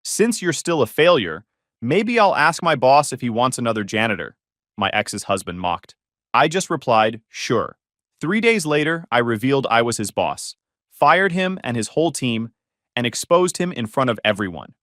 Since you're still a failure, maybe I'll ask my boss if he wants another janitor, my ex's husband mocked. I just replied, sure. 3 days later, I revealed I was his boss, fired him and his whole team, and exposed him in front of everyone.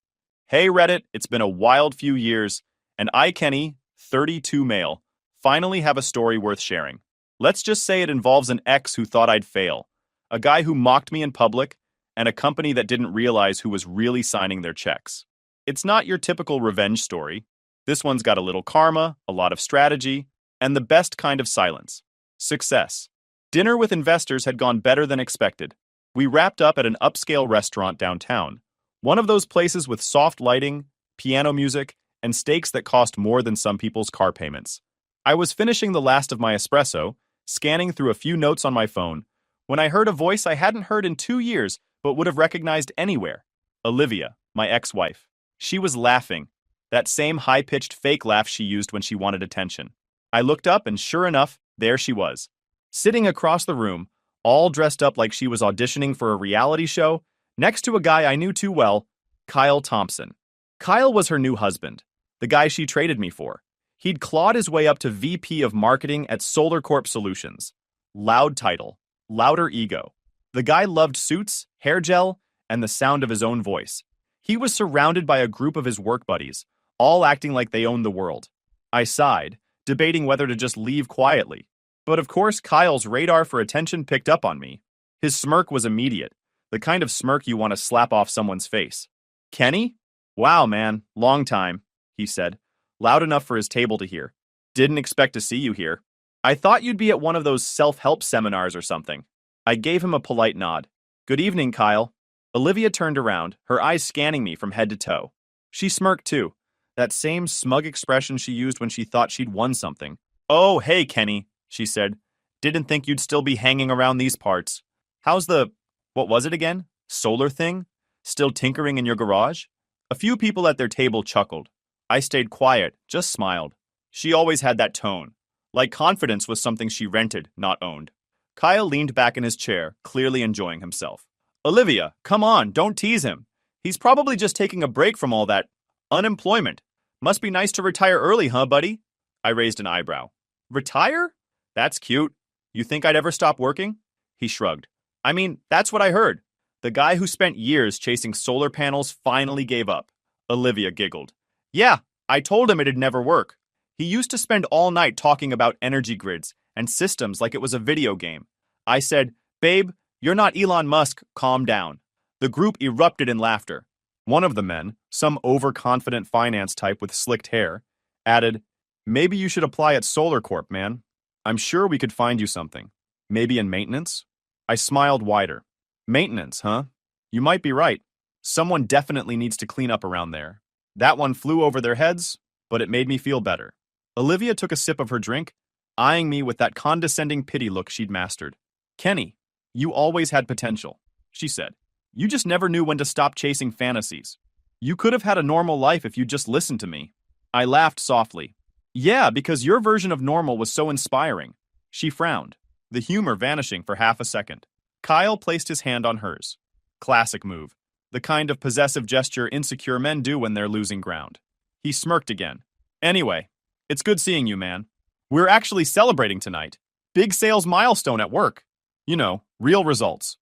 Hey Reddit, it's been a wild few years, and I, Kenny, 32 male, finally have a story worth sharing. Let's just say it involves an ex who thought I'd fail, a guy who mocked me in public, and a company that didn't realize who was really signing their checks. It's not your typical revenge story. This one's got a little karma, a lot of strategy, and the best kind of silence. Success. Dinner with investors had gone better than expected. We wrapped up at an upscale restaurant downtown, one of those places with soft lighting, piano music, and steaks that cost more than some people's car payments. I was finishing the last of my espresso, scanning through a few notes on my phone, when I heard a voice I hadn't heard in 2 years but would have recognized anywhere. Olivia, my ex-wife. She was laughing, that same high-pitched fake laugh she used when she wanted attention. I looked up and sure enough, there she was. Sitting across the room, all dressed up like she was auditioning for a reality show, next to a guy I knew too well, Kyle Thompson. Kyle was her new husband, the guy she traded me for. He'd clawed his way up to VP of Marketing at Solar Corp Solutions. Loud title, louder ego. The guy loved suits, hair gel, and the sound of his own voice. He was surrounded by a group of his work buddies, all acting like they owned the world. I sighed, debating whether to just leave quietly. But of course, Kyle's radar for attention picked up on me. His smirk was immediate, the kind of smirk you want to slap off someone's face. Kenny? Wow, man, long time, he said, loud enough for his table to hear. Didn't expect to see you here. I thought you'd be at one of those self-help seminars or something. I gave him a polite nod. Good evening, Kyle. Olivia turned around, her eyes scanning me from head to toe. She smirked too, that same smug expression she used when she thought she'd won something. Oh, hey, Kenny, she said. Didn't think you'd still be hanging around these parts. How's what was it again? Solar thing? Still tinkering in your garage? A few people at their table chuckled. I stayed quiet, just smiled. She always had that tone, like confidence was something she rented, not owned. Kyle leaned back in his chair, clearly enjoying himself. Olivia, come on, don't tease him. He's probably just taking a break from all that unemployment. Must be nice to retire early, huh, buddy? I raised an eyebrow. Retire? That's cute. You think I'd ever stop working? He shrugged. I mean, that's what I heard. The guy who spent years chasing solar panels finally gave up. Olivia giggled. Yeah, I told him it'd never work. He used to spend all night talking about energy grids and systems like it was a video game. I said, babe, you're not Elon Musk, calm down. The group erupted in laughter. One of the men, some overconfident finance type with slicked hair, added, maybe you should apply at Solar Corp, man. I'm sure we could find you something. Maybe in maintenance? I smiled wider. Maintenance, huh? You might be right. Someone definitely needs to clean up around there. That one flew over their heads, but it made me feel better. Olivia took a sip of her drink, eyeing me with that condescending pity look she'd mastered. Kenny, you always had potential, she said. You just never knew when to stop chasing fantasies. You could have had a normal life if you'd just listened to me. I laughed softly. Yeah, because your version of normal was so inspiring. She frowned, the humor vanishing for half a second. Kyle placed his hand on hers. Classic move. The kind of possessive gesture insecure men do when they're losing ground. He smirked again. Anyway, it's good seeing you, man. We're actually celebrating tonight. Big sales milestone at work. You know, real results.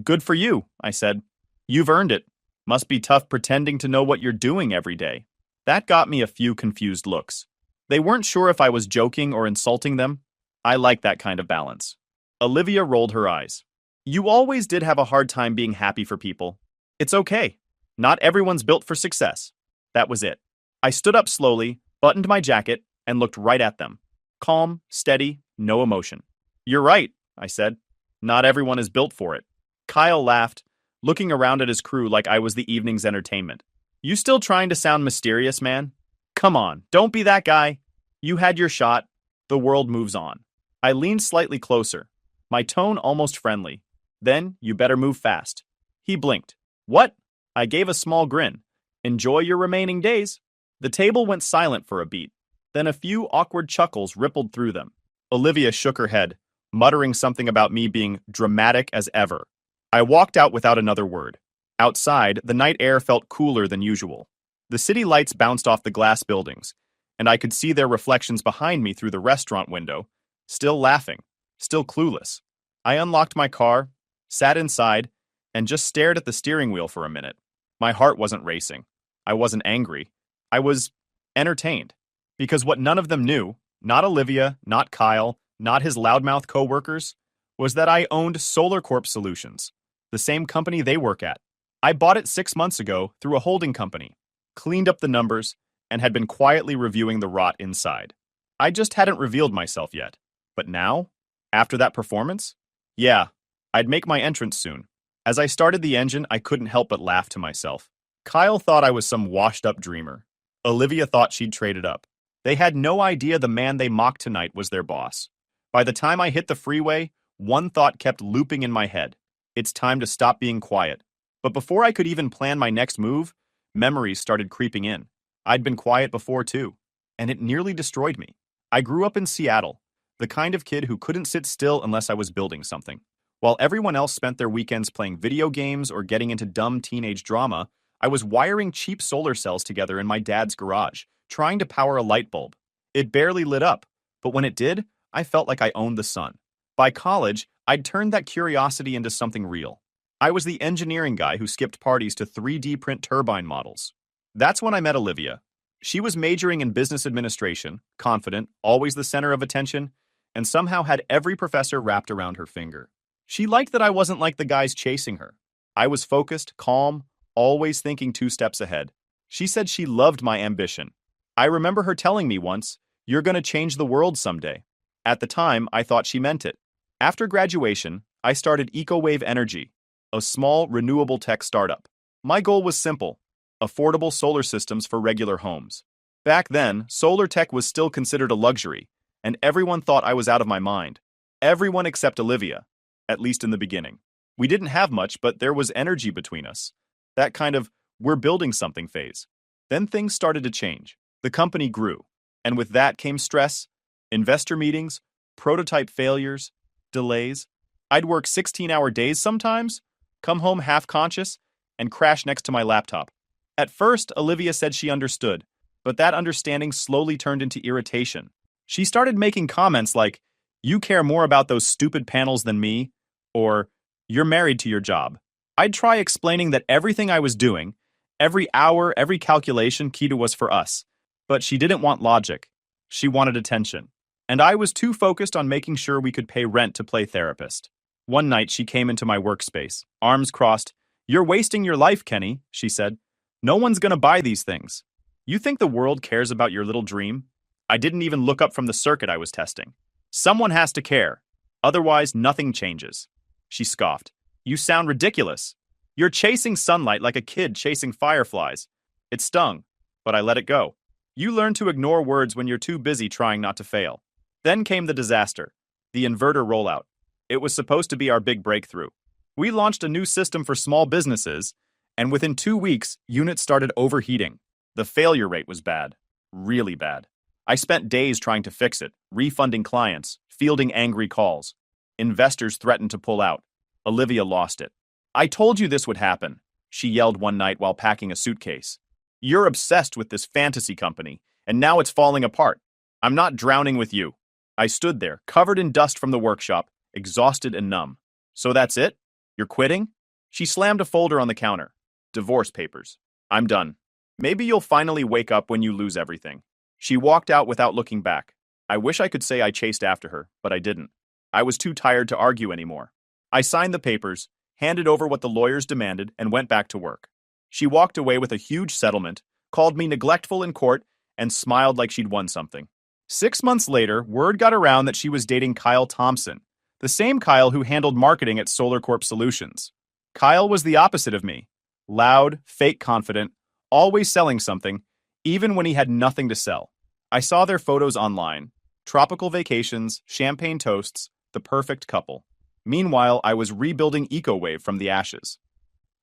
Good for you, I said. You've earned it. Must be tough pretending to know what you're doing every day. That got me a few confused looks. They weren't sure if I was joking or insulting them. I like that kind of balance. Olivia rolled her eyes. You always did have a hard time being happy for people. It's okay. Not everyone's built for success. That was it. I stood up slowly, buttoned my jacket, and looked right at them. Calm, steady, no emotion. You're right, I said. Not everyone is built for it. Kyle laughed, looking around at his crew like I was the evening's entertainment. You still trying to sound mysterious, man? Come on, don't be that guy. You had your shot. The world moves on. I leaned slightly closer, my tone almost friendly. Then you better move fast. He blinked. What? I gave a small grin. Enjoy your remaining days. The table went silent for a beat. Then a few awkward chuckles rippled through them. Olivia shook her head, muttering something about me being dramatic as ever. I walked out without another word. Outside, the night air felt cooler than usual. The city lights bounced off the glass buildings, and I could see their reflections behind me through the restaurant window, still laughing, still clueless. I unlocked my car, sat inside, and just stared at the steering wheel for a minute. My heart wasn't racing. I wasn't angry. I was entertained. Because what none of them knew, not Olivia, not Kyle, not his loudmouth coworkers, was that I owned Solar Corp Solutions, the same company they work at. I bought it 6 months ago through a holding company, cleaned up the numbers, and had been quietly reviewing the rot inside. I just hadn't revealed myself yet. But now, after that performance, yeah, I'd make my entrance soon. As I started the engine, I couldn't help but laugh to myself. Kyle thought I was some washed-up dreamer. Olivia thought she'd traded up. They had no idea the man they mocked tonight was their boss. By the time I hit the freeway, one thought kept looping in my head. It's time to stop being quiet. But before I could even plan my next move, memories started creeping in. I'd been quiet before too, and it nearly destroyed me. I grew up in Seattle, the kind of kid who couldn't sit still unless I was building something. While everyone else spent their weekends playing video games or getting into dumb teenage drama, I was wiring cheap solar cells together in my dad's garage, trying to power a light bulb. It barely lit up, but when it did, I felt like I owned the sun. By college, I'd turned that curiosity into something real. I was the engineering guy who skipped parties to 3D print turbine models. That's when I met Olivia. She was majoring in business administration, confident, always the center of attention, and somehow had every professor wrapped around her finger. She liked that I wasn't like the guys chasing her. I was focused, calm, always thinking 2 steps ahead. She said she loved my ambition. I remember her telling me once, "You're going to change the world someday." At the time, I thought she meant it. After graduation, I started EcoWave Energy, a small renewable tech startup. My goal was simple: affordable solar systems for regular homes. Back then, solar tech was still considered a luxury, and everyone thought I was out of my mind. Everyone except Olivia, at least in the beginning. We didn't have much, but there was energy between us. That kind of, we're building something phase. Then things started to change. The company grew, and with that came stress, investor meetings, prototype failures, delays. I'd work 16-hour days sometimes, come home half-conscious, and crash next to my laptop. At first, Olivia said she understood, but that understanding slowly turned into irritation. She started making comments like, "You care more about those stupid panels than me," or "You're married to your job." I'd try explaining that everything I was doing, every hour, every calculation, key to was for us. But she didn't want logic. She wanted attention. And I was too focused on making sure we could pay rent to play therapist. One night, she came into my workspace, arms crossed. "You're wasting your life, Kenny," she said. "No one's gonna buy these things. You think the world cares about your little dream?" I didn't even look up from the circuit I was testing. "Someone has to care. Otherwise, nothing changes." She scoffed. "You sound ridiculous. You're chasing sunlight like a kid chasing fireflies." It stung, but I let it go. You learn to ignore words when you're too busy trying not to fail. Then came the disaster, the inverter rollout. It was supposed to be our big breakthrough. We launched a new system for small businesses, and within 2 weeks, units started overheating. The failure rate was bad, really bad. I spent days trying to fix it, refunding clients, fielding angry calls. Investors threatened to pull out. Olivia lost it. "I told you this would happen," she yelled one night while packing a suitcase. "You're obsessed with this fantasy company, and now it's falling apart. I'm not drowning with you." I stood there, covered in dust from the workshop, exhausted and numb. "So that's it? You're quitting?" She slammed a folder on the counter. "Divorce papers. I'm done. Maybe you'll finally wake up when you lose everything." She walked out without looking back. I wish I could say I chased after her, but I didn't. I was too tired to argue anymore. I signed the papers, handed over what the lawyers demanded, and went back to work. She walked away with a huge settlement, called me neglectful in court, and smiled like she'd won something. 6 months later, word got around that she was dating Kyle Thompson, the same Kyle who handled marketing at Solar Corp Solutions. Kyle was the opposite of me. Loud, fake confident, always selling something, even when he had nothing to sell. I saw their photos online. Tropical vacations, champagne toasts, the perfect couple. Meanwhile, I was rebuilding EcoWave from the ashes.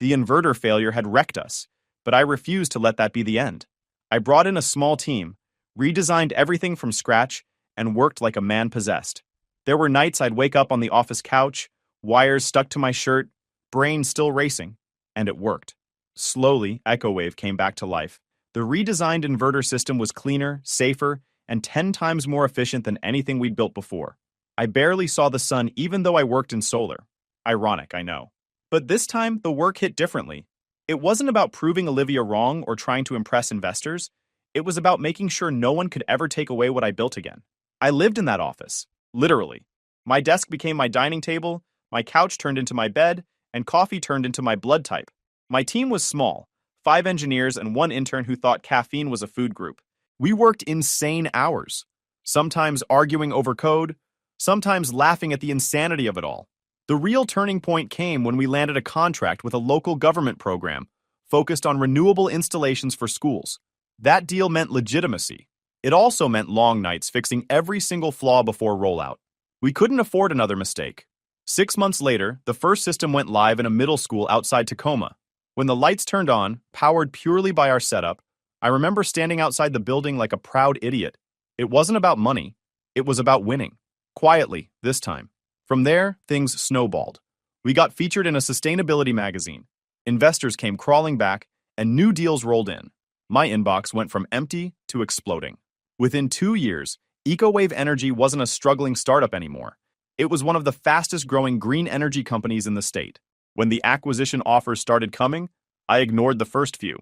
The inverter failure had wrecked us, but I refused to let that be the end. I brought in a small team, redesigned everything from scratch, and worked like a man possessed. There were nights I'd wake up on the office couch, wires stuck to my shirt, brain still racing. And it worked. Slowly, EchoWave came back to life. The redesigned inverter system was cleaner, safer, and 10 times more efficient than anything we'd built before. I barely saw the sun even though I worked in solar. Ironic, I know. But this time, the work hit differently. It wasn't about proving Olivia wrong or trying to impress investors. It was about making sure no one could ever take away what I built again. I lived in that office, literally. My desk became my dining table, my couch turned into my bed, and coffee turned into my blood type. My team was small, 5 engineers and 1 intern who thought caffeine was a food group. We worked insane hours, sometimes arguing over code, sometimes laughing at the insanity of it all. The real turning point came when we landed a contract with a local government program focused on renewable installations for schools. That deal meant legitimacy. It also meant long nights fixing every single flaw before rollout. We couldn't afford another mistake. 6 months later, the first system went live in a middle school outside Tacoma. When the lights turned on, powered purely by our setup, I remember standing outside the building like a proud idiot. It wasn't about money. It was about winning. Quietly, this time. From there, things snowballed. We got featured in a sustainability magazine. Investors came crawling back, and new deals rolled in. My inbox went from empty to exploding. Within 2 years, EcoWave Energy wasn't a struggling startup anymore. It was one of the fastest-growing green energy companies in the state. When the acquisition offers started coming, I ignored the first few.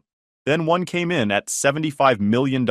Then one came in at $75 million.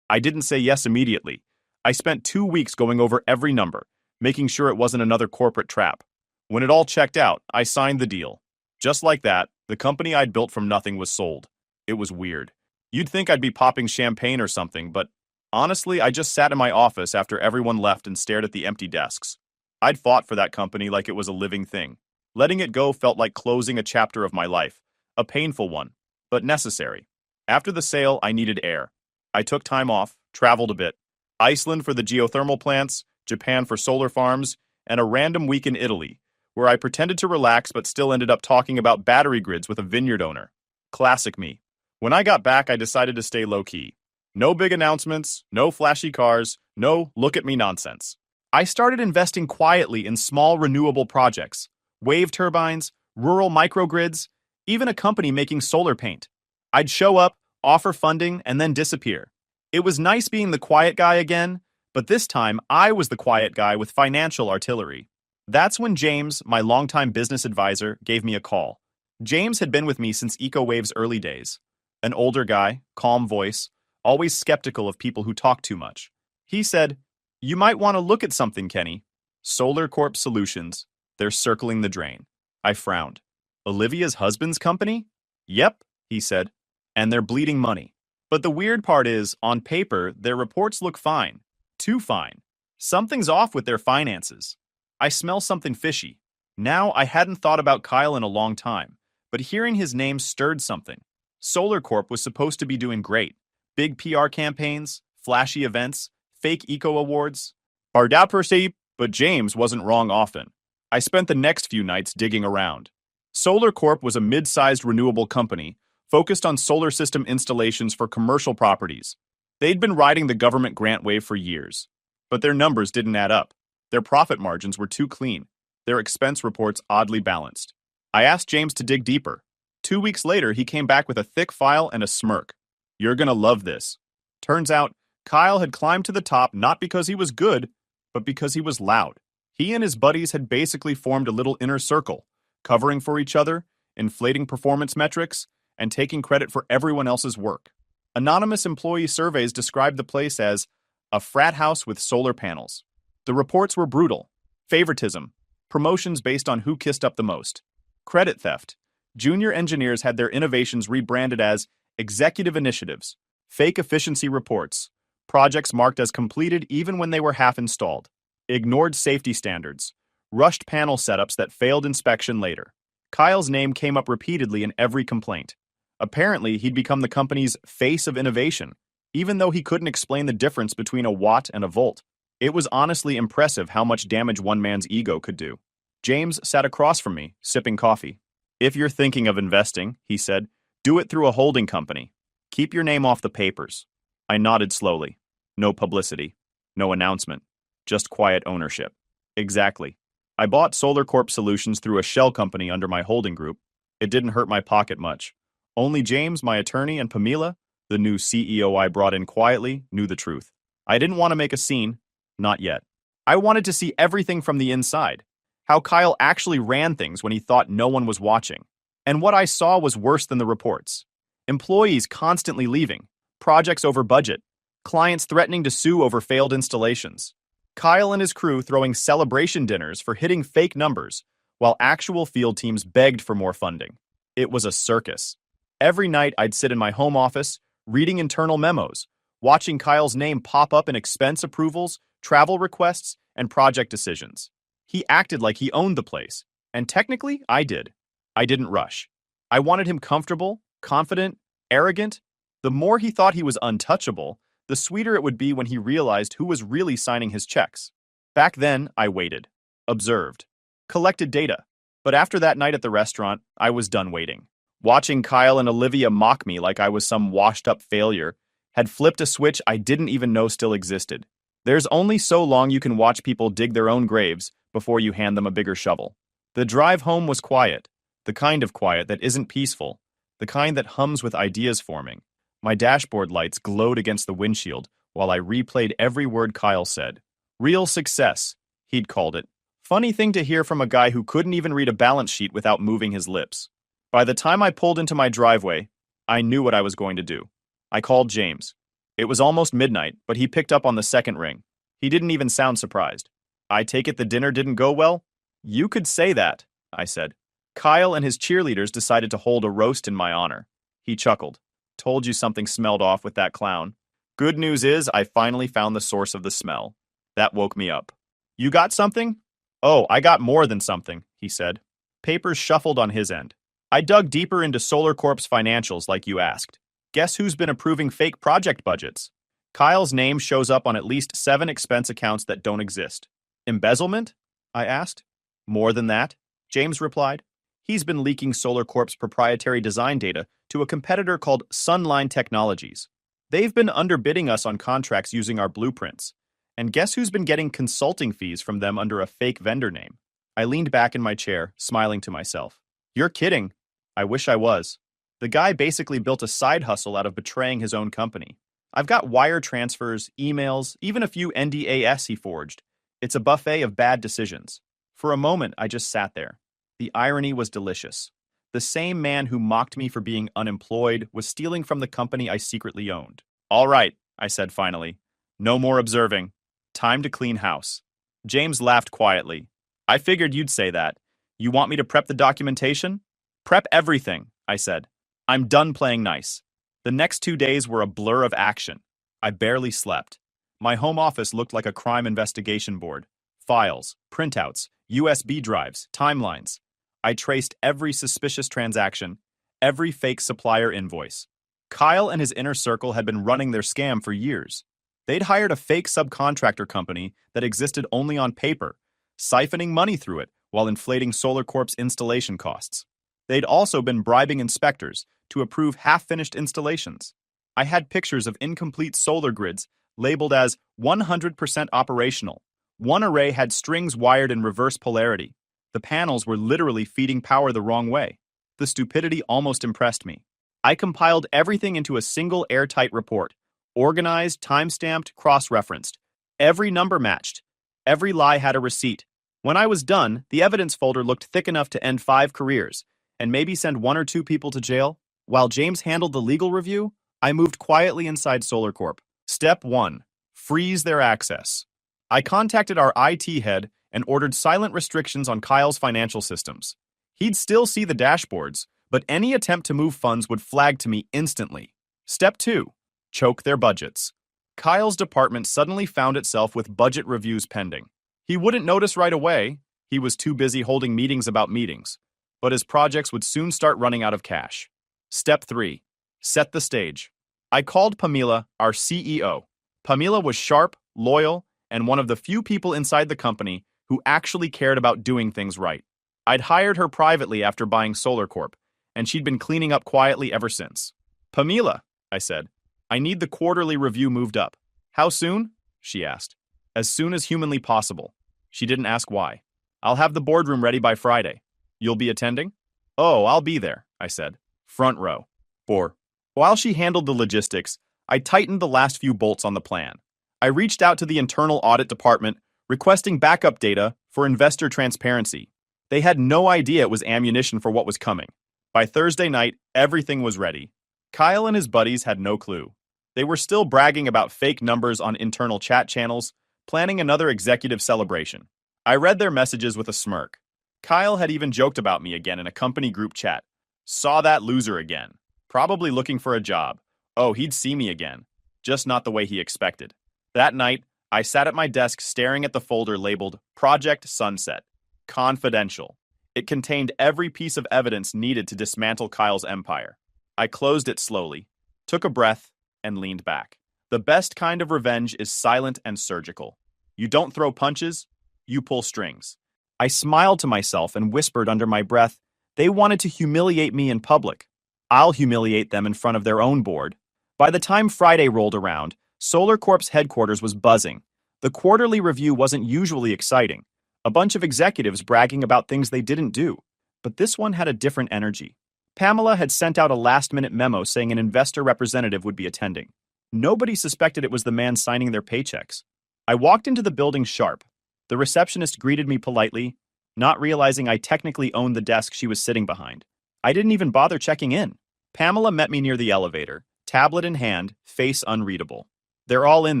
I didn't say yes immediately. I spent 2 weeks going over every number, making sure it wasn't another corporate trap. When it all checked out, I signed the deal. Just like that, the company I'd built from nothing was sold. It was weird. You'd think I'd be popping champagne or something, but honestly, I just sat in my office after everyone left and stared at the empty desks. I'd fought for that company like it was a living thing. Letting it go felt like closing a chapter of my life, a painful one, but necessary. After the sale, I needed air. I took time off, traveled a bit. Iceland for the geothermal plants, Japan for solar farms, and a random week in Italy, where I pretended to relax but still ended up talking about battery grids with a vineyard owner. Classic me. When I got back, I decided to stay low-key. No big announcements, no flashy cars, no look-at-me nonsense. I started investing quietly in small renewable projects, wave turbines, rural microgrids, even a company making solar paint. I'd show up, offer funding, and then disappear. It was nice being the quiet guy again, but this time I was the quiet guy with financial artillery. That's when James, my longtime business advisor, gave me a call. James had been with me since EcoWave's early days. An older guy, calm voice, always skeptical of people who talk too much. He said, "You might want to look at something, Kenny. Solar Corp Solutions. They're circling the drain." I frowned. Olivia's husband's company? Yep, he said. And they're bleeding money. But the weird part is, on paper, their reports look fine. Too fine. Something's off with their finances. I smell something fishy. Now, I hadn't thought about Kyle in a long time, but hearing his name stirred something. Solar Corp was supposed to be doing great. Big PR campaigns, flashy events, fake eco awards. Barda per se, but James wasn't wrong often. I spent the next few nights digging around. Solar Corp was a mid-sized renewable company focused on solar system installations for commercial properties. They'd been riding the government grant wave for years, but their numbers didn't add up. Their profit margins were too clean, their expense reports oddly balanced. I asked James to dig deeper. 2 weeks later, he came back with a thick file and a smirk. "You're gonna love this." Turns out, Kyle had climbed to the top not because he was good, but because he was loud. He and his buddies had basically formed a little inner circle, covering for each other, inflating performance metrics, and taking credit for everyone else's work. Anonymous employee surveys described the place as a frat house with solar panels. The reports were brutal. Favoritism, promotions based on who kissed up the most. Credit theft. Junior engineers had their innovations rebranded as executive initiatives, fake efficiency reports, projects marked as completed even when they were half installed, ignored safety standards, rushed panel setups that failed inspection later. Kyle's name came up repeatedly in every complaint. Apparently, he'd become the company's face of innovation, even though he couldn't explain the difference between a watt and a volt. It was honestly impressive how much damage one man's ego could do. James sat across from me, sipping coffee. "If you're thinking of investing," he said, "do it through a holding company. Keep your name off the papers." I nodded slowly. No publicity. No announcement. Just quiet ownership. Exactly. I bought Solar Corp Solutions through a shell company under my holding group. It didn't hurt my pocket much. Only James, my attorney, and Pamela, the new CEO I brought in quietly, knew the truth. I didn't want to make a scene. Not yet. I wanted to see everything from the inside. How Kyle actually ran things when he thought no one was watching. And what I saw was worse than the reports. Employees constantly leaving, projects over budget, clients threatening to sue over failed installations. Kyle and his crew throwing celebration dinners for hitting fake numbers, while actual field teams begged for more funding. It was a circus. Every night I'd sit in my home office, reading internal memos, watching Kyle's name pop up in expense approvals, travel requests, and project decisions. He acted like he owned the place, and technically I did. I didn't rush. I wanted him comfortable, confident, arrogant. The more he thought he was untouchable, the sweeter it would be when he realized who was really signing his checks. Back then, I waited, observed, collected data. But after that night at the restaurant, I was done waiting. Watching Kyle and Olivia mock me like I was some washed-up failure had flipped a switch I didn't even know still existed. There's only so long you can watch people dig their own graves before you hand them a bigger shovel. The drive home was quiet, the kind of quiet that isn't peaceful, the kind that hums with ideas forming. My dashboard lights glowed against the windshield while I replayed every word Kyle said. Real success, he'd called it. Funny thing to hear from a guy who couldn't even read a balance sheet without moving his lips. By the time I pulled into my driveway, I knew what I was going to do. I called James. It was almost midnight, but he picked up on the second ring. He didn't even sound surprised. I take it the dinner didn't go well? You could say that, I said. Kyle and his cheerleaders decided to hold a roast in my honor. He chuckled. Told you something smelled off with that clown. Good news is I finally found the source of the smell. That woke me up. You got something? Oh, I got more than something, he said. Papers shuffled on his end. I dug deeper into Solar Corp's financials like you asked. Guess who's been approving fake project budgets? Kyle's name shows up on at least 7 expense accounts that don't exist. Embezzlement? I asked. More than that, James replied. He's been leaking Solar Corp's proprietary design data to a competitor called Sunline Technologies. They've been underbidding us on contracts using our blueprints. And guess who's been getting consulting fees from them under a fake vendor name? I leaned back in my chair, smiling to myself. You're kidding. I wish I was. The guy basically built a side hustle out of betraying his own company. I've got wire transfers, emails, even a few NDAs he forged. It's a buffet of bad decisions. For a moment, I just sat there. The irony was delicious. The same man who mocked me for being unemployed was stealing from the company I secretly owned. All right, I said finally. No more observing. Time to clean house. James laughed quietly. I figured you'd say that. You want me to prep the documentation? Prep everything, I said. I'm done playing nice. The next 2 days were a blur of action. I barely slept. My home office looked like a crime investigation board. Files, printouts, USB drives, timelines. I traced every suspicious transaction, every fake supplier invoice. Kyle and his inner circle had been running their scam for years. They'd hired a fake subcontractor company that existed only on paper, siphoning money through it while inflating Solar Corp's installation costs. They'd also been bribing inspectors to approve half-finished installations. I had pictures of incomplete solar grids labeled as 100% operational. One array had strings wired in reverse polarity. The panels were literally feeding power the wrong way. The stupidity almost impressed me. I compiled everything into a single airtight report, organized, time-stamped, cross-referenced. Every number matched. Every lie had a receipt. When I was done, the evidence folder looked thick enough to end 5 careers, and maybe send 1 or 2 people to jail. While James handled the legal review, I moved quietly inside Solar Corp. Step 1. Freeze their access. I contacted our IT head and ordered silent restrictions on Kyle's financial systems. He'd still see the dashboards, but any attempt to move funds would flag to me instantly. Step 2. Choke their budgets. Kyle's department suddenly found itself with budget reviews pending. He wouldn't notice right away. He was too busy holding meetings about meetings. But his projects would soon start running out of cash. Step 3. Set the stage. I called Pamela, our CEO. Pamela was sharp, loyal, and one of the few people inside the company who actually cared about doing things right. I'd hired her privately after buying Solar Corp, and she'd been cleaning up quietly ever since. Pamela, I said, I need the quarterly review moved up. How soon? She asked. As soon as humanly possible. She didn't ask why. I'll have the boardroom ready by Friday. You'll be attending? Oh, I'll be there, I said. Front row. 4. While she handled the logistics, I tightened the last few bolts on the plan. I reached out to the internal audit department, requesting backup data for investor transparency. They had no idea it was ammunition for what was coming. By Thursday night, everything was ready. Kyle and his buddies had no clue. They were still bragging about fake numbers on internal chat channels, planning another executive celebration. I read their messages with a smirk. Kyle had even joked about me again in a company group chat. Saw that loser again. Probably looking for a job. Oh, he'd see me again. Just not the way he expected. That night, I sat at my desk staring at the folder labeled Project Sunset. Confidential. It contained every piece of evidence needed to dismantle Kyle's empire. I closed it slowly, took a breath, and leaned back. The best kind of revenge is silent and surgical. You don't throw punches, you pull strings. I smiled to myself and whispered under my breath, they wanted to humiliate me in public. I'll humiliate them in front of their own board. By the time Friday rolled around, Solar Corp's headquarters was buzzing. The quarterly review wasn't usually exciting. A bunch of executives bragging about things they didn't do. But this one had a different energy. Pamela had sent out a last-minute memo saying an investor representative would be attending. Nobody suspected it was the man signing their paychecks. I walked into the building sharp. The receptionist greeted me politely, not realizing I technically owned the desk she was sitting behind. I didn't even bother checking in. Pamela met me near the elevator, tablet in hand, face unreadable. They're all in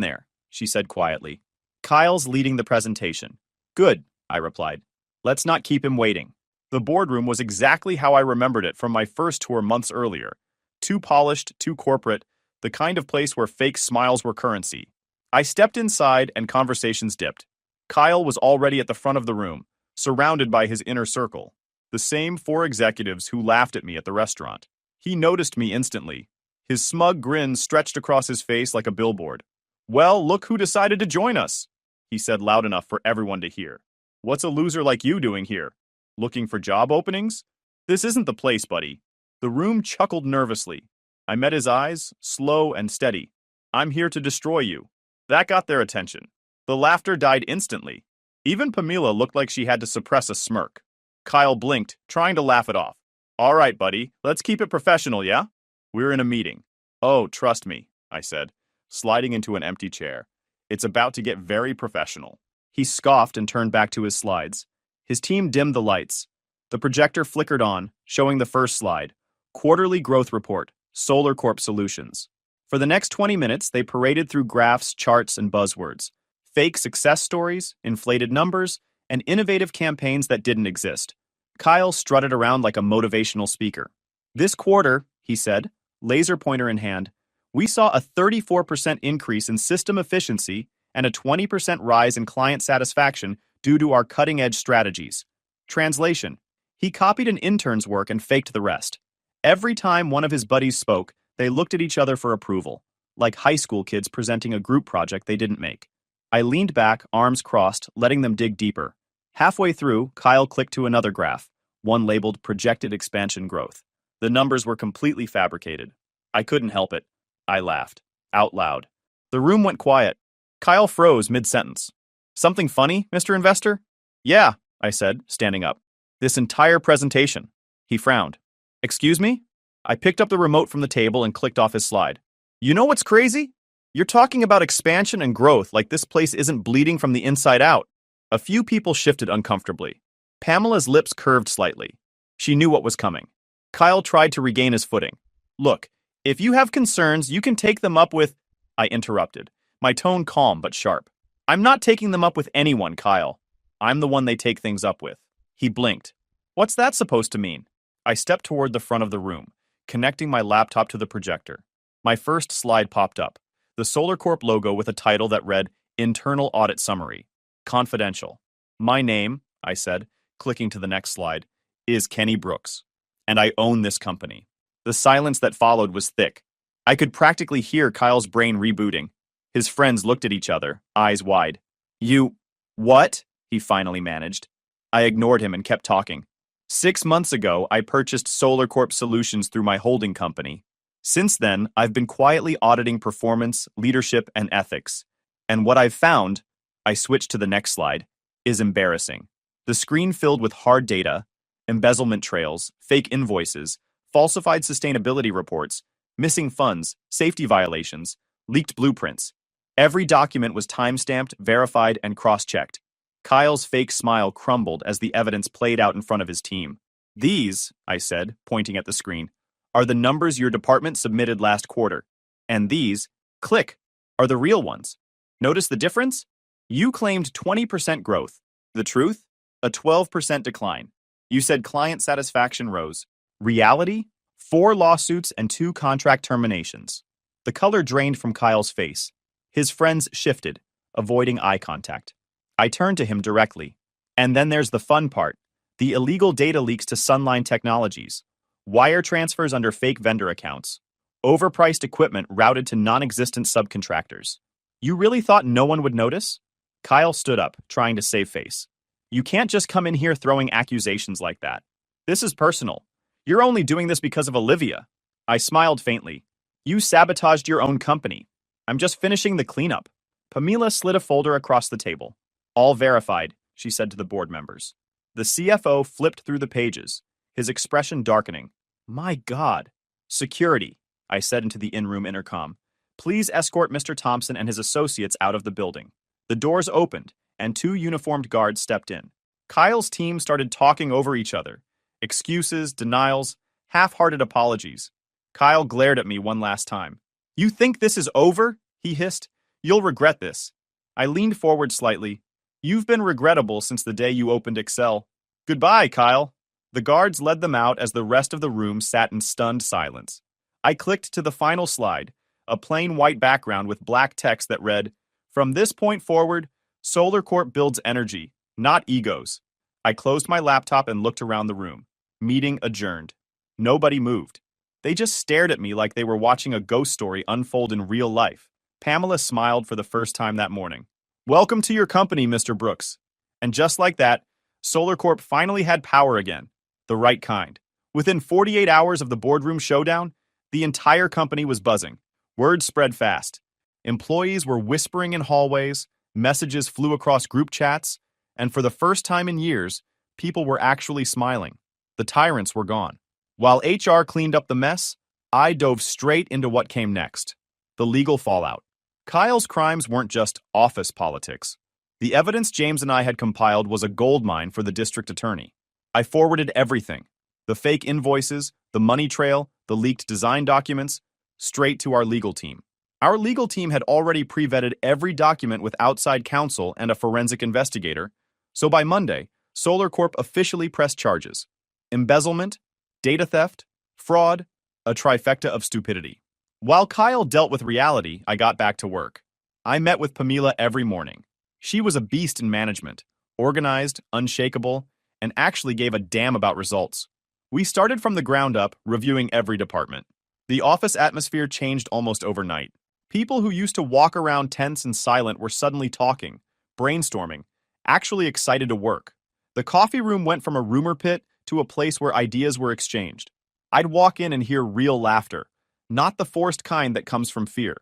there, she said quietly. Kyle's leading the presentation. Good, I replied. Let's not keep him waiting. The boardroom was exactly how I remembered it from my first tour months earlier. Too polished, too corporate, the kind of place where fake smiles were currency. I stepped inside and conversations dipped. Kyle was already at the front of the room, surrounded by his inner circle. The same 4 executives who laughed at me at the restaurant. He noticed me instantly. His smug grin stretched across his face like a billboard. Well, look who decided to join us, he said loud enough for everyone to hear. What's a loser like you doing here? Looking for job openings? This isn't the place, buddy. The room chuckled nervously. I met his eyes, slow and steady. I'm here to destroy you. That got their attention. The laughter died instantly. Even Pamela looked like she had to suppress a smirk. Kyle blinked, trying to laugh it off. All right, buddy, let's keep it professional, yeah? We're in a meeting. Oh, trust me, I said, sliding into an empty chair. It's about to get very professional. He scoffed and turned back to his slides. His team dimmed the lights. The projector flickered on, showing the first slide. Quarterly Growth Report, Solar Corp Solutions. For the next 20 minutes, they paraded through graphs, charts, and buzzwords. Fake success stories, inflated numbers, and innovative campaigns that didn't exist. Kyle strutted around like a motivational speaker. This quarter, he said, laser pointer in hand, we saw a 34% increase in system efficiency and a 20% rise in client satisfaction due to our cutting-edge strategies. Translation: he copied an intern's work and faked the rest. Every time one of his buddies spoke, they looked at each other for approval, like high school kids presenting a group project they didn't make. I leaned back, arms crossed, letting them dig deeper. Halfway through, Kyle clicked to another graph, one labeled Projected Expansion Growth. The numbers were completely fabricated. I couldn't help it. I laughed, out loud. The room went quiet. Kyle froze mid-sentence. Something funny, Mr. Investor? Yeah, I said, standing up. This entire presentation. He frowned. Excuse me? I picked up the remote from the table and clicked off his slide. You know what's crazy? You're talking about expansion and growth like this place isn't bleeding from the inside out. A few people shifted uncomfortably. Pamela's lips curved slightly. She knew what was coming. Kyle tried to regain his footing. Look, if you have concerns, you can take them up with... I interrupted, my tone calm but sharp. I'm not taking them up with anyone, Kyle. I'm the one they take things up with. He blinked. What's that supposed to mean? I stepped toward the front of the room, connecting my laptop to the projector. My first slide popped up, the Solar Corp logo with a title that read Internal Audit Summary. Confidential. My name, I said, clicking to the next slide, is Kenny Brooks. And I own this company. The silence that followed was thick. I could practically hear Kyle's brain rebooting. His friends looked at each other, eyes wide. You... what? He finally managed. I ignored him and kept talking. 6 months ago, I purchased Solar Corp Solutions through my holding company. Since then, I've been quietly auditing performance, leadership, and ethics. And what I've found, I switched to the next slide, is embarrassing. The screen filled with hard data, Embezzlement trails, fake invoices, falsified sustainability reports, missing funds, safety violations, leaked blueprints. Every document was time-stamped, verified, and cross-checked. Kyle's fake smile crumbled as the evidence played out in front of his team. These, I said, pointing at the screen, are the numbers your department submitted last quarter. And these, click, are the real ones. Notice the difference? You claimed 20% growth. The truth? A 12% decline. You said client satisfaction rose. Reality? 4 lawsuits and 2 contract terminations. The color drained from Kyle's face. His friends shifted, avoiding eye contact. I turned to him directly. And then there's the fun part. The illegal data leaks to Sunline Technologies. Wire transfers under fake vendor accounts. Overpriced equipment routed to non-existent subcontractors. You really thought no one would notice? Kyle stood up, trying to save face. You can't just come in here throwing accusations like that. This is personal. You're only doing this because of Olivia. I smiled faintly. You sabotaged your own company. I'm just finishing the cleanup. Pamela slid a folder across the table. All verified, she said to the board members. The CFO flipped through the pages, his expression darkening. My God. Security, I said into the in-room intercom. Please escort Mr. Thompson and his associates out of the building. The doors opened, and 2 uniformed guards stepped in. Kyle's team started talking over each other. Excuses, denials, half-hearted apologies. Kyle glared at me one last time. You think this is over? He hissed. You'll regret this. I leaned forward slightly. You've been regrettable since the day you opened Excel. Goodbye, Kyle. The guards led them out as the rest of the room sat in stunned silence. I clicked to the final slide, a plain white background with black text that read, From this point forward, Solar Corp builds energy, not egos. I closed my laptop and looked around the room. Meeting adjourned. Nobody moved. They just stared at me like they were watching a ghost story unfold in real life. Pamela smiled for the first time that morning. Welcome to your company, Mr. Brooks. And just like that, Solar Corp finally had power again. The right kind. Within 48 hours of the boardroom showdown, the entire company was buzzing. Word spread fast. Employees were whispering in hallways, messages flew across group chats, and for the first time in years, people were actually smiling. The tyrants were gone. While HR cleaned up the mess, I dove straight into what came next. The legal fallout. Kyle's crimes weren't just office politics. The evidence James and I had compiled was a goldmine for the district attorney. I forwarded everything. The fake invoices, the money trail, the leaked design documents, straight to our legal team. Our legal team had already pre-vetted every document with outside counsel and a forensic investigator, so by Monday, Solar Corp officially pressed charges. Embezzlement, data theft, fraud, a trifecta of stupidity. While Kyle dealt with reality, I got back to work. I met with Pamela every morning. She was a beast in management, organized, unshakable, and actually gave a damn about results. We started from the ground up, reviewing every department. The office atmosphere changed almost overnight. People who used to walk around tense and silent were suddenly talking, brainstorming, actually excited to work. The coffee room went from a rumor pit to a place where ideas were exchanged. I'd walk in and hear real laughter, not the forced kind that comes from fear.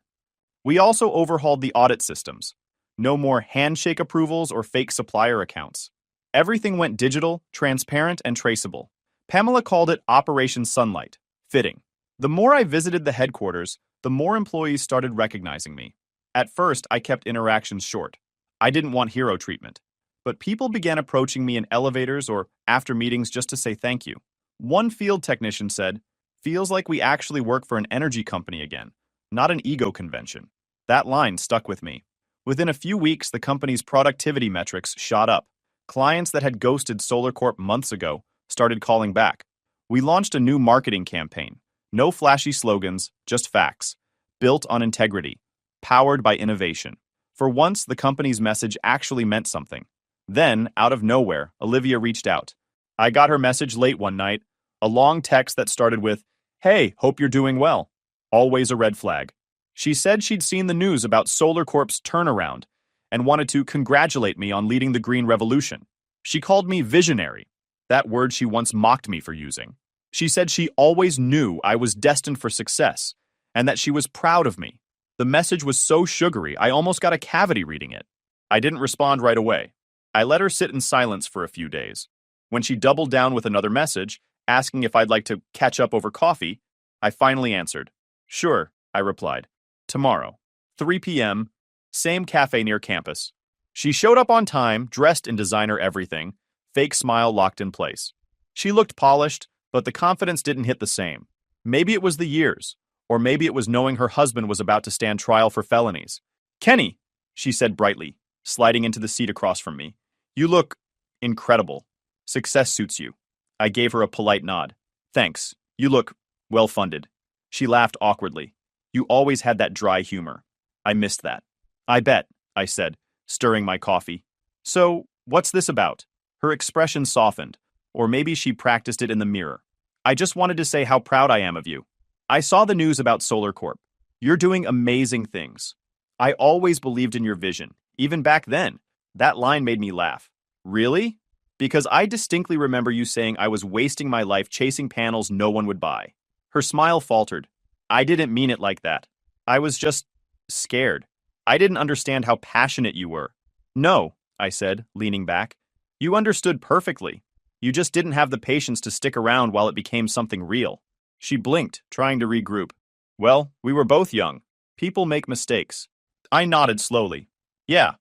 We also overhauled the audit systems. No more handshake approvals or fake supplier accounts. Everything went digital, transparent, and traceable. Pamela called it Operation Sunlight. Fitting. The more I visited the headquarters, the more employees started recognizing me. At first, I kept interactions short. I didn't want hero treatment. But people began approaching me in elevators or after meetings just to say thank you. One field technician said, "Feels like we actually work for an energy company again, not an ego convention." That line stuck with me. Within a few weeks, the company's productivity metrics shot up. Clients that had ghosted Solar Corp months ago started calling back. We launched a new marketing campaign. No flashy slogans, just facts. Built on integrity. Powered by innovation. For once, the company's message actually meant something. Then, out of nowhere, Olivia reached out. I got her message late one night, a long text that started with, "Hey, hope you're doing well." Always a red flag. She said she'd seen the news about Solar Corp's turnaround and wanted to congratulate me on leading the green revolution. She called me visionary, that word she once mocked me for using. She said she always knew I was destined for success and that she was proud of me. The message was so sugary, I almost got a cavity reading it. I didn't respond right away. I let her sit in silence for a few days. When she doubled down with another message, asking if I'd like to catch up over coffee, I finally answered. Sure, I replied. Tomorrow. 3 p.m., same cafe near campus. She showed up on time, dressed in designer everything, fake smile locked in place. She looked polished, but the confidence didn't hit the same. Maybe it was the years, or maybe it was knowing her husband was about to stand trial for felonies. Kenny, she said brightly, sliding into the seat across from me. You look incredible. Success suits you. I gave her a polite nod. Thanks. You look well-funded. She laughed awkwardly. You always had that dry humor. I missed that. I bet, I said, stirring my coffee. So, what's this about? Her expression softened, or maybe she practiced it in the mirror. I just wanted to say how proud I am of you. I saw the news about Solar Corp. You're doing amazing things. I always believed in your vision, even back then. That line made me laugh. Really? Because I distinctly remember you saying I was wasting my life chasing panels no one would buy. Her smile faltered. I didn't mean it like that. I was just scared. I didn't understand how passionate you were. No, I said, leaning back. You understood perfectly. You just didn't have the patience to stick around while it became something real. She blinked, trying to regroup. Well, we were both young. People make mistakes. I nodded slowly. Yeah,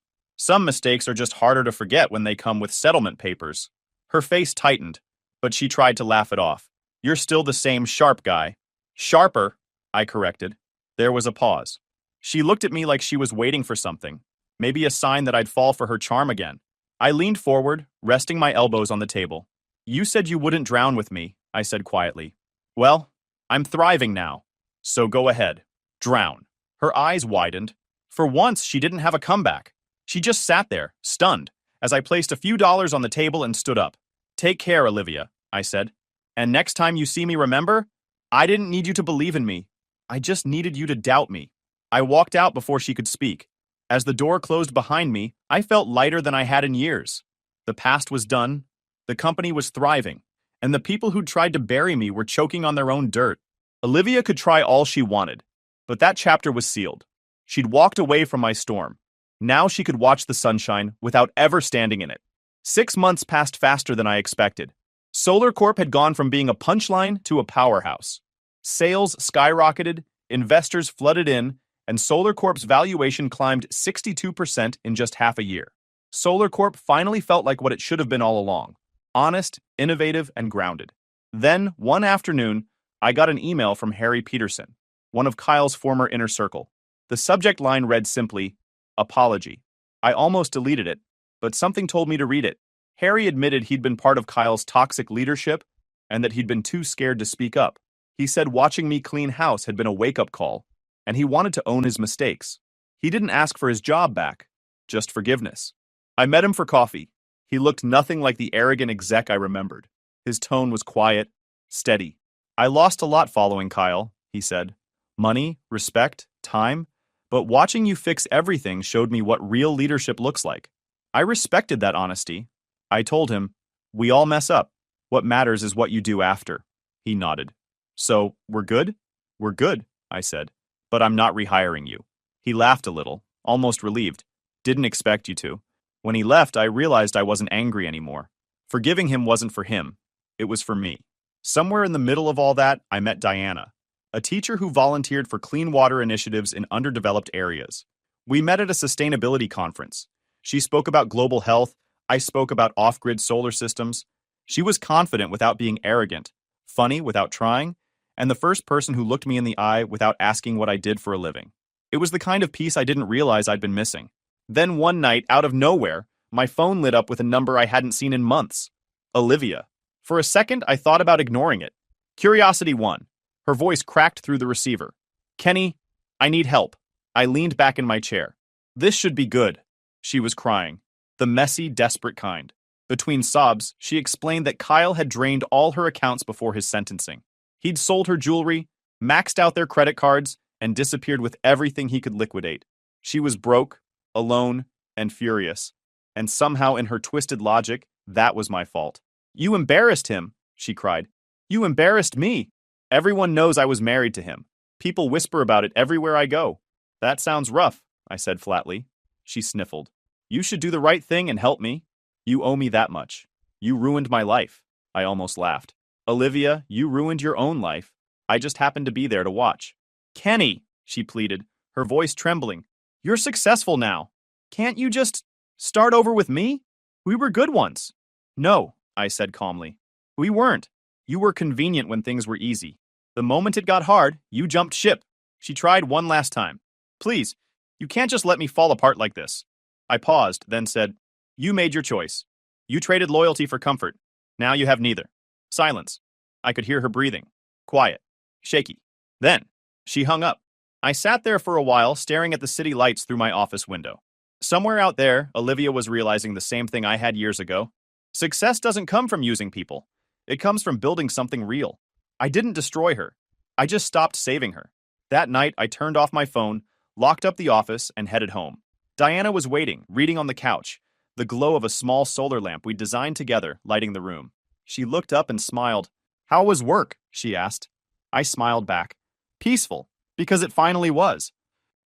some mistakes are just harder to forget when they come with settlement papers. Her face tightened, but she tried to laugh it off. You're still the same sharp guy. Sharper, I corrected. There was a pause. She looked at me like she was waiting for something, maybe a sign that I'd fall for her charm again. I leaned forward, resting my elbows on the table. You said you wouldn't drown with me, I said quietly. Well, I'm thriving now. So go ahead. Drown. Her eyes widened. For once, she didn't have a comeback. She just sat there, stunned, as I placed a few dollars on the table and stood up. Take care, Olivia, I said. And next time you see me, remember, I didn't need you to believe in me. I just needed you to doubt me. I walked out before she could speak. As the door closed behind me, I felt lighter than I had in years. The past was done, the company was thriving, and the people who'd tried to bury me were choking on their own dirt. Olivia could try all she wanted, but that chapter was sealed. She'd walked away from my storm. Now she could watch the sunshine without ever standing in it. 6 months passed faster than I expected. Solar Corp had gone from being a punchline to a powerhouse. Sales skyrocketed, investors flooded in, and Solar Corp's valuation climbed 62% in just half a year. Solar Corp finally felt like what it should have been all along. Honest, innovative, and grounded. Then, one afternoon, I got an email from Harry Peterson, one of Kyle's former inner circle. The subject line read simply, Apology. I almost deleted it, but something told me to read it. Harry admitted he'd been part of Kyle's toxic leadership and that he'd been too scared to speak up. He said watching me clean house had been a wake-up call, and he wanted to own his mistakes. He didn't ask for his job back, just forgiveness. I met him for coffee. He looked nothing like the arrogant exec I remembered. His tone was quiet, steady. I lost a lot following Kyle, he said. Money, respect, time. But watching you fix everything showed me what real leadership looks like. I respected that honesty. I told him, we all mess up. What matters is what you do after. He nodded. So, we're good? We're good, I said. But I'm not rehiring you. He laughed a little, almost relieved. Didn't expect you to. When he left, I realized I wasn't angry anymore. Forgiving him wasn't for him. It was for me. Somewhere in the middle of all that, I met Diana, a teacher who volunteered for clean water initiatives in underdeveloped areas. We met at a sustainability conference. She spoke about global health. I spoke about off-grid solar systems. She was confident without being arrogant, funny without trying, and the first person who looked me in the eye without asking what I did for a living. It was the kind of peace I didn't realize I'd been missing. Then one night, out of nowhere, my phone lit up with a number I hadn't seen in months. Olivia. For a second, I thought about ignoring it. Curiosity won. Her voice cracked through the receiver. Kenny, I need help. I leaned back in my chair. This should be good. She was crying. The messy, desperate kind. Between sobs, she explained that Kyle had drained all her accounts before his sentencing. He'd sold her jewelry, maxed out their credit cards, and disappeared with everything he could liquidate. She was broke, alone, and furious. And somehow in her twisted logic, that was my fault. You embarrassed him, she cried. You embarrassed me. Everyone knows I was married to him. People whisper about it everywhere I go. That sounds rough, I said flatly. She sniffled. You should do the right thing and help me. You owe me that much. You ruined my life. I almost laughed. Olivia, you ruined your own life. I just happened to be there to watch. Kenny, she pleaded, her voice trembling. You're successful now. Can't you just start over with me? We were good once. No, I said calmly. We weren't. You were convenient when things were easy. The moment it got hard, you jumped ship. She tried one last time. Please, you can't just let me fall apart like this. I paused, then said, You made your choice. You traded loyalty for comfort. Now you have neither. Silence. I could hear her breathing. Quiet. Shaky. Then, she hung up. I sat there for a while, staring at the city lights through my office window. Somewhere out there, Olivia was realizing the same thing I had years ago. Success doesn't come from using people. It comes from building something real. I didn't destroy her. I just stopped saving her. That night, I turned off my phone, locked up the office, and headed home. Diana was waiting, reading on the couch, the glow of a small solar lamp we designed together lighting the room. She looked up and smiled. How was work? She asked. I smiled back. Peaceful, because it finally was.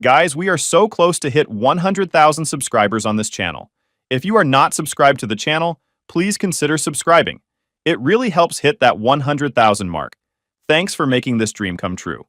Guys, we are so close to hit 100,000 subscribers on this channel. If you are not subscribed to the channel, please consider subscribing. It really helps hit that 100,000 mark. Thanks for making this dream come true.